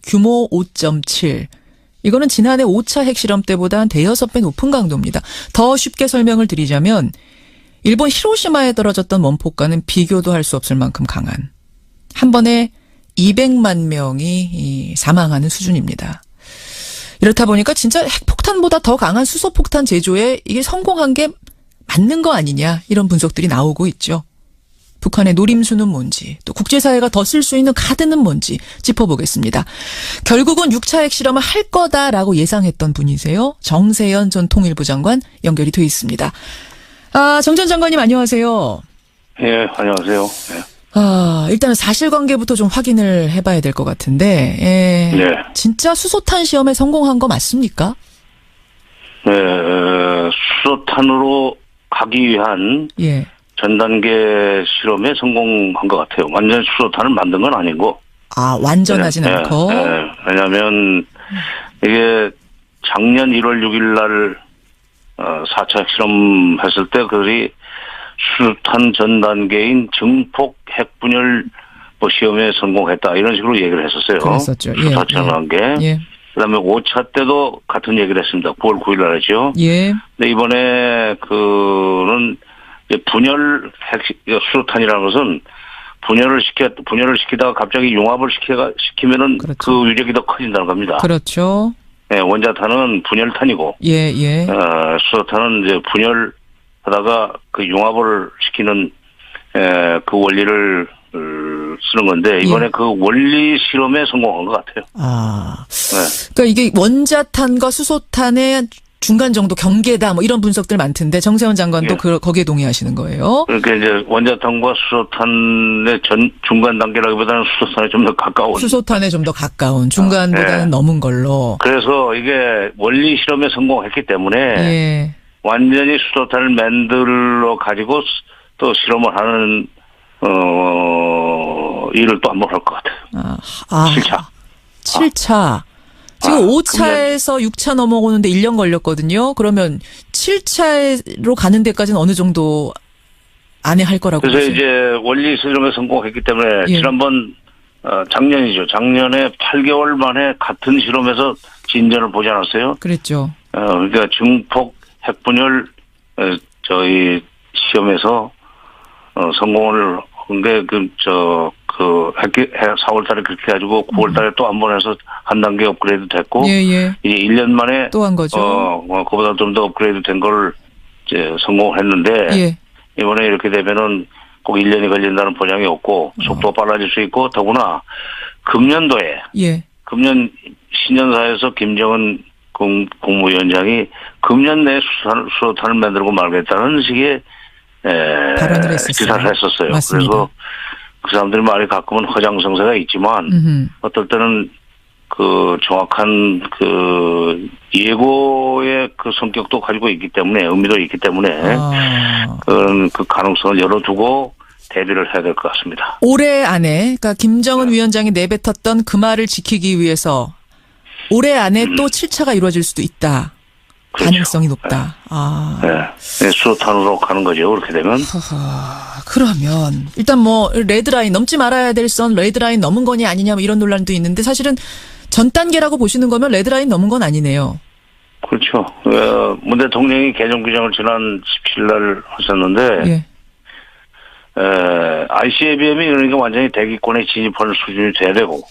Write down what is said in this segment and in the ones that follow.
규모 5.7. 이거는 지난해 5차 핵실험 때보다 한 대여섯 배 높은 강도입니다. 더 쉽게 설명을 드리자면 일본 히로시마에 떨어졌던 원폭과는 비교도 할 수 없을 만큼 강한, 한 번에 200만 명이 사망하는 수준입니다. 이렇다 보니까 진짜 핵폭탄보다 더 강한 수소폭탄 제조에 이게 성공한 게 맞는 거 아니냐, 이런 분석들이 나오고 있죠. 북한의 노림수는 뭔지, 또 국제사회가 더 쓸 수 있는 카드는 뭔지 짚어보겠습니다. 결국은 6차 핵실험을 할 거다라고 예상했던 분이세요. 정세현 전 통일부 장관 연결이 돼 있습니다. 정 전 장관님 안녕하세요. 예, 안녕하세요. 예. 일단 사실관계부터 좀 확인을 해봐야 될 것 같은데, 네. 진짜 수소탄 시험에 성공한 거 맞습니까? 네, 수소탄으로 가기 위한 예. 전 단계 실험에 성공한 것 같아요. 완전 수소탄을 만든 건 아니고. 완전하진 않고. 왜냐하면 이게 작년 1월 6일 날 4차 핵실험 했을 때 그들이 수소탄 전 단계인 증폭 핵분열 시험에 성공했다, 이런 식으로 얘기를 했었어요. 그랬었죠. 수소탄 전 단계. 예. 그다음에 5차 때도 같은 얘기를 했습니다. 9월 9일 날 했죠. 예. 근데 이번에 그는 분열 수소탄이라는 것은 분열을 시키다가 갑자기 융합을 시키면은 그렇죠. 그 위력이 더 커진다는 겁니다. 그렇죠. 네, 원자탄은 분열탄이고, 예. 수소탄은 이제 분열하다가 그 융합을 시키는 그 원리를 쓰는 건데, 이번에 그 원리 실험에 성공한 것 같아요. 네. 그러니까 이게 원자탄과 수소탄의 중간 정도 경계다, 뭐 이런 분석들 많던데 정세현 장관도 거기에 동의하시는 거예요? 그러니까 이제 원자탄과 수소탄의 중간 단계라기보다는 수소탄에 좀 더 가까운. 수소탄에 좀 더 가까운, 중간보다는 넘은 걸로. 그래서 이게 원리 실험에 성공했기 때문에 완전히 수소탄을 만들어 가지고 또 실험을 하는 일을 또 한 번 할 것 같아요. 7차. 7차. 지금 5차에서 6차 넘어오는데 1년 걸렸거든요. 그러면 7차로 가는 데까지는 어느 정도 안에 할 거라고 그래서 보세요? 이제 원리 실험에 성공했기 때문에 지난번 작년이죠. 작년에 8개월 만에 같은 실험에서 진전을 보지 않았어요? 그랬죠. 그러니까 증폭 핵분열 저희 시험에서 성공을 한 게 4월 달에 그렇게 해가지고 9월 달에 또 한 번 해서 한 단계 업그레이드 됐고, 이제 1년 만에 또 한 거죠. 그보다 좀 더 업그레이드 된 걸 이제 성공을 했는데, 이번에 이렇게 되면은 꼭 1년이 걸린다는 보장이 없고, 속도가 빨라질 수 있고, 더구나 금년도에, 금년 신년사에서 김정은 국무위원장이 금년 내에 수소탄을 만들고 말겠다는 식의 발언을 했었어요. 기사를 했었어요. 맞습니다. 그래서 그 사람들이 말이 가끔은 허장성세가 있지만 어떨 때는 그 정확한 그 예고의 그 성격도 가지고 있기 때문에, 의미도 있기 때문에 그 가능성을 열어두고 대비를 해야 될 것 같습니다. 올해 안에, 그러니까 김정은 위원장이 내뱉었던 그 말을 지키기 위해서 올해 안에 또 7차가 이루어질 수도 있다. 그렇죠. 가능성이 높다. 수소탄으로 가는 거죠. 그렇게 되면. 그러면 일단 뭐 레드라인, 넘지 말아야 될 선 레드라인 넘은 거니 아니냐, 뭐 이런 논란도 있는데, 사실은 전 단계라고 보시는 거면 레드라인 넘은 건 아니네요. 그렇죠. 문 대통령이 개정 규정을 지난 17일 날 하셨는데, ICBM이 그러니까 완전히 대기권에 진입하는 수준이 돼야 되고,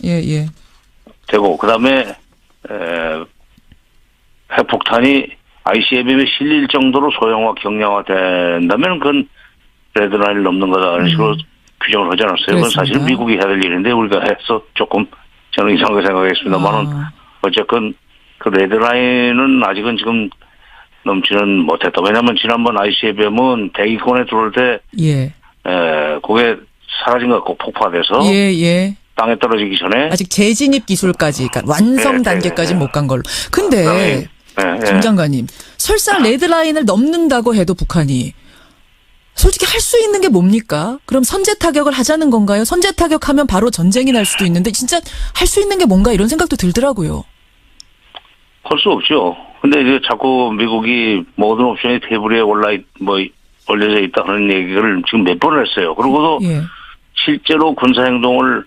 되고, 그 다음에 핵폭탄이 ICBM에 실릴 정도로 소형화, 경량화 된다면 그건 레드라인을 넘는 거다, 이런 식으로 규정을 하지 않았어요. 그건 사실 미국이 해야 될 일인데 우리가 해서 조금 저는 이상하게 생각했습니다만은, 어쨌건 그 레드라인은 아직은 지금 넘지는 못했다. 왜냐하면 지난번 ICBM은 대기권에 들어올 때 그게 사라진 것 같고 폭파돼서 땅에 떨어지기 전에 아직 재진입 기술까지, 그러니까 완성 단계까지는 못 간 걸로. 근데 정 장관님, 설사 레드라인을 넘는다고 해도 북한이 솔직히 할 수 있는 게 뭡니까? 그럼 선제 타격을 하자는 건가요? 선제 타격하면 바로 전쟁이 날 수도 있는데 진짜 할 수 있는 게 뭔가, 이런 생각도 들더라고요. 할 수 없죠. 근데 이제 자꾸 미국이 모든 옵션이 테이블에 올려져 있다는 얘기를 지금 몇 번을 했어요. 그러고도 실제로 군사행동을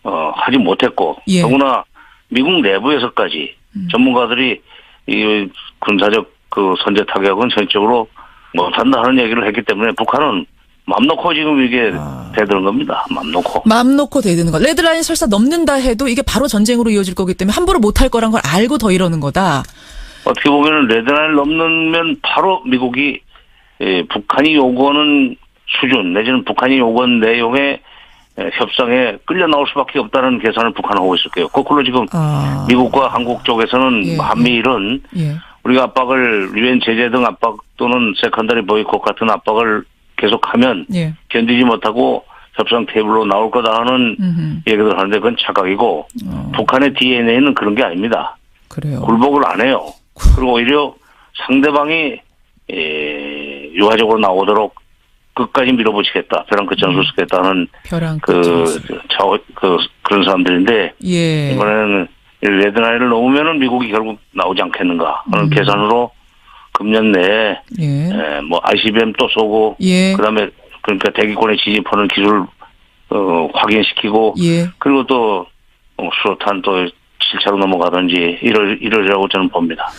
하지 못했고, 더구나 미국 내부에서까지 전문가들이 이 군사적 그 선제 타격은 전적으로 못한다 하는 얘기를 했기 때문에 북한은 맘 놓고 지금 이게 대드는 겁니다. 맘 놓고. 마음 놓고 대드는 거. 레드라인 설사 넘는다 해도 이게 바로 전쟁으로 이어질 거기 때문에 함부로 못할 거란 걸 알고 더 이러는 거다. 어떻게 보면 레드라인을 넘으면 바로 미국이 북한이 요구하는 수준 내지는 북한이 요구한 내용의 협상에 끌려 나올 수밖에 없다는 계산을 북한하고 있을 거예요. 거꾸로 지금 미국과 한국 쪽에서는 한미일은 우리가 압박을 유엔 제재 등 압박 또는 세컨더리 보이콧 같은 압박을 계속하면 견디지 못하고 협상 테이블로 나올 거다 하는 얘기를 하는데 그건 착각이고 북한의 DNA는 그런 게 아닙니다. 그래요. 굴복을 안 해요. 그리고 오히려 상대방이 유화적으로 나오도록 끝까지 밀어붙이겠다. 벼랑 끝 전술 쓰겠다는 그런 사람들인데 이번에는 레드라인을 넘으면은 미국이 결국 나오지 않겠는가 하는 계산으로 금년 내에 뭐 ICBM 또 쏘고 그다음에 그러니까 대기권에 진입하는 기술 확인시키고 그리고 또 수소탄 또 7차로 넘어가든지 이러리라고 저는 봅니다.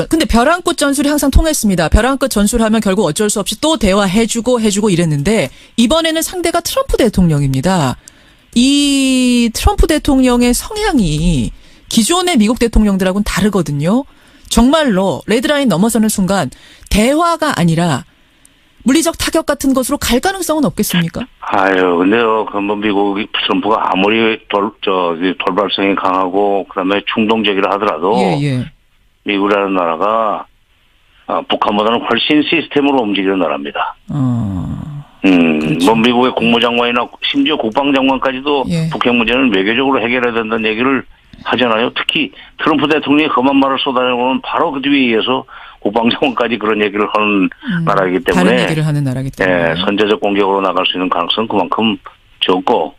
근데 벼랑끝 전술이 항상 통했습니다. 벼랑끝 전술하면 결국 어쩔 수 없이 또 대화해주고 이랬는데 이번에는 상대가 트럼프 대통령입니다. 이 트럼프 대통령의 성향이 기존의 미국 대통령들하고는 다르거든요. 정말로 레드라인 넘어서는 순간 대화가 아니라 물리적 타격 같은 것으로 갈 가능성은 없겠습니까? 근데요, 미국 트럼프가 아무리 돌발성이 강하고 그다음에 충동적이라 하더라도 미국이라는 나라가 북한보다는 훨씬 시스템으로 움직이는 나라입니다. 그렇죠. 미국의 국무장관이나 심지어 국방장관까지도 북핵 문제는 외교적으로 해결해야 된다는 얘기를 하잖아요. 특히 트럼프 대통령이 험한 말을 쏟아내고는 바로 그 뒤에 이어서 국방장관까지 그런 얘기를 하는 나라이기 때문에 다른 얘기를 하는 나라이기 때문에 선제적 공격으로 나갈 수 있는 가능성은 그만큼 적고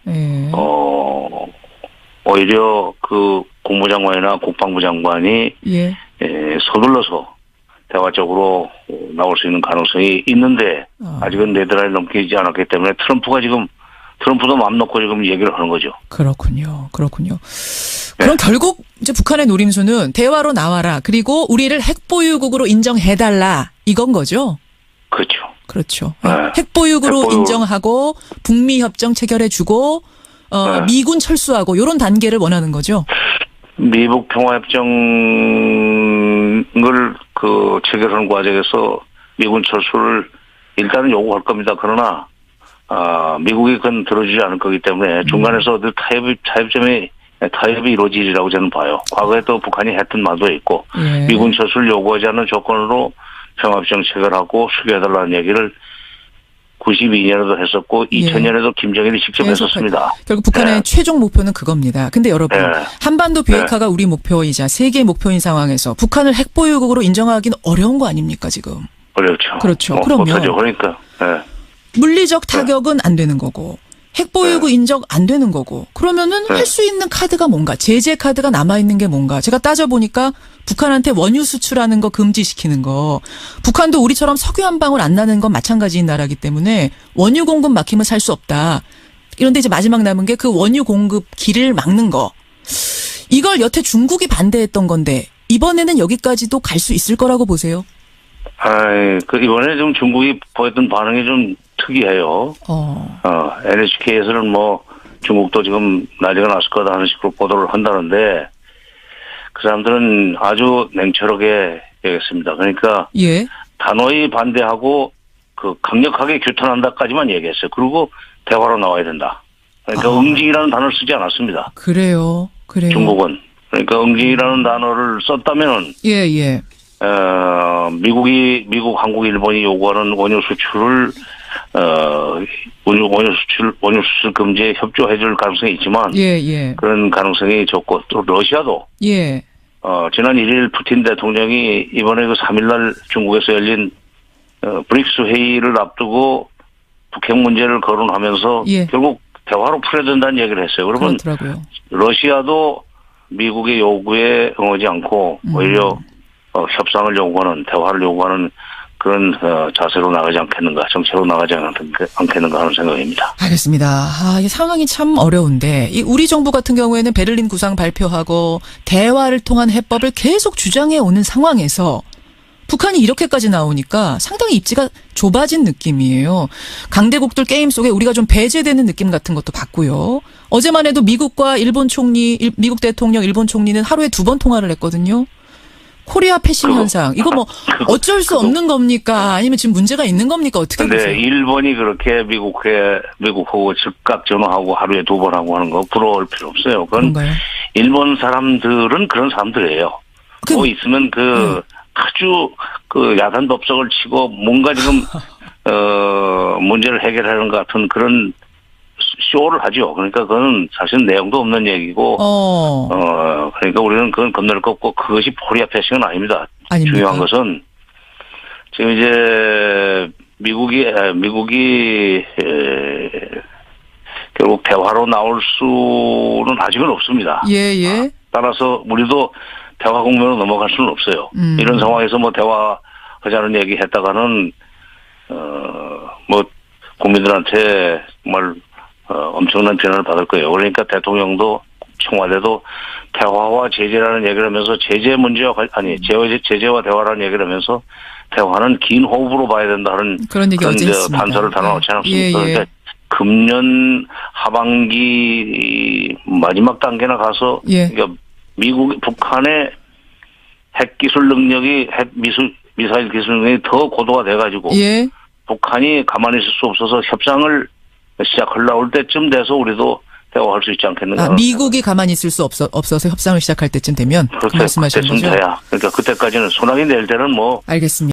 오히려 그 국무장관이나 국방부 장관이 서둘러서 대화적으로 나올 수 있는 가능성이 있는데 아직은 레드라인을 넘기지 않았기 때문에 트럼프도 마음 놓고 지금 얘기를 하는 거죠. 그렇군요. 그럼 결국 이제 북한의 노림수는 대화로 나와라. 그리고 우리를 핵보유국으로 인정해달라. 이건 거죠? 그렇죠. 핵보유국으로 인정하고 북미 협정 체결해주고 미군 철수하고 이런 단계를 원하는 거죠? 미북 평화협정을 체결하는 과정에서 미군 철수를 일단은 요구할 겁니다. 그러나 미국이 그건 들어주지 않을 거기 때문에 중간에서 타협이 이루어지리라고 저는 봐요. 과거에 또 북한이 했던 말도 있고 미군 철수를 요구하지 않는 조건으로 평화협정 체결하고 수교해달라는 얘기를 92년에도 했었고 2000년에도 김정일이 직접 했었습니다. 결국 북한의 최종 목표는 그겁니다. 근데 여러분 한반도 비핵화가 우리 목표이자 세계의 목표인 상황에서 북한을 핵보유국으로 인정하기는 어려운 거 아닙니까 지금? 어렵죠. 그렇죠. 그러면 그러니까 물리적 타격은 안 되는 거고 핵보유국 인정 안 되는 거고 그러면은 할 수 있는 카드가 뭔가 제재 카드가 남아있는 게 뭔가 제가 따져보니까 북한한테 원유 수출하는 거 금지시키는 거 북한도 우리처럼 석유 한 방울 안 나는 건 마찬가지인 나라기 때문에 원유 공급 막히면 살 수 없다. 그런데 이제 마지막 남은 게 그 원유 공급 길을 막는 거 이걸 여태 중국이 반대했던 건데 이번에는 여기까지도 갈 수 있을 거라고 보세요? 이번에 좀 중국이 보였던 반응이 좀 특이해요. NHK에서는 중국도 지금 난리가 났을 거다 하는 식으로 보도를 한다는데 그 사람들은 아주 냉철하게 얘기했습니다. 그러니까 단호히 반대하고 강력하게 규탄한다까지만 얘기했어요. 그리고 대화로 나와야 된다. 그러니까 응징이라는 단어를 쓰지 않았습니다. 그래요. 중국은. 그러니까 응징이라는 단어를 썼다면은 미국, 한국, 일본이 요구하는 원유 수출을 원유 수출 금지에 협조해줄 가능성이 있지만 그런 가능성이 적고 또 러시아도 지난 1일 푸틴 대통령이 이번에 3일날 중국에서 열린 브릭스 회의를 앞두고 북핵 문제를 거론하면서 결국 대화로 풀어야 된다는 얘기를 했어요. 그러면 러시아도 미국의 요구에 응하지 않고 오히려 협상을 요구하는 대화를 요구하는 그런 자세로 나가지 않겠는가, 정책으로 나가지 않겠는가 하는 생각입니다. 알겠습니다. 이 상황이 참 어려운데 우리 정부 같은 경우에는 베를린 구상 발표하고 대화를 통한 해법을 계속 주장해 오는 상황에서 북한이 이렇게까지 나오니까 상당히 입지가 좁아진 느낌이에요. 강대국들 게임 속에 우리가 좀 배제되는 느낌 같은 것도 받고요. 어제만 해도 미국과 일본 총리, 미국 대통령, 일본 총리는 하루에 2번 통화를 했거든요. 코리아 패싱 현상. 이거 뭐 어쩔 수 없는 겁니까? 아니면 지금 문제가 있는 겁니까? 어떻게 보세요? 근데 일본이 그렇게 미국하고 즉각 전화하고 하루에 2번 하고 하는 거 부러울 필요 없어요. 그건 그런가요? 일본 사람들은 그런 사람들이에요. 뭐 있으면 아주 야단 법석을 치고 뭔가 지금 문제를 해결하는 것 같은 그런 쇼를 하죠. 그러니까 그건 사실 내용도 없는 얘기고 그러니까 우리는 그건 건널 거 없고 그것이 코리아 패싱은 아닙니다. 아닙니까? 중요한 것은 지금 이제 미국이 결국 대화로 나올 수는 아직은 없습니다. 예. 따라서 우리도 대화 국면으로 넘어갈 수는 없어요. 이런 상황에서 뭐 대화하자는 얘기 했다가는 뭐 국민들한테 정말 엄청난 비난을 받을 거예요. 그러니까 대통령도 청와대도 대화와 제재라는 얘기를 하면서 제재와 대화라는 얘기를 하면서 대화는 긴 호흡으로 봐야 된다는 그런 얘기 어제 했습니다. 단서를 달아놓지 않았습니까? 예. 그러니까 금년 하반기 마지막 단계나 가서 그러니까 북한의 핵 기술 능력이 미사일 기술 능력이 더 고도가 돼가지고 북한이 가만히 있을 수 없어서 협상을 시작하려올 때쯤 돼서 우리도 대화할 수 있지 않겠는가. 미국이 가만히 있을 수 없어서 협상을 시작할 때쯤 되면 그렇게 말씀하시는 거죠? 돼야. 그러니까 그때까지는 소나기 낼 때는 뭐 알겠습니다.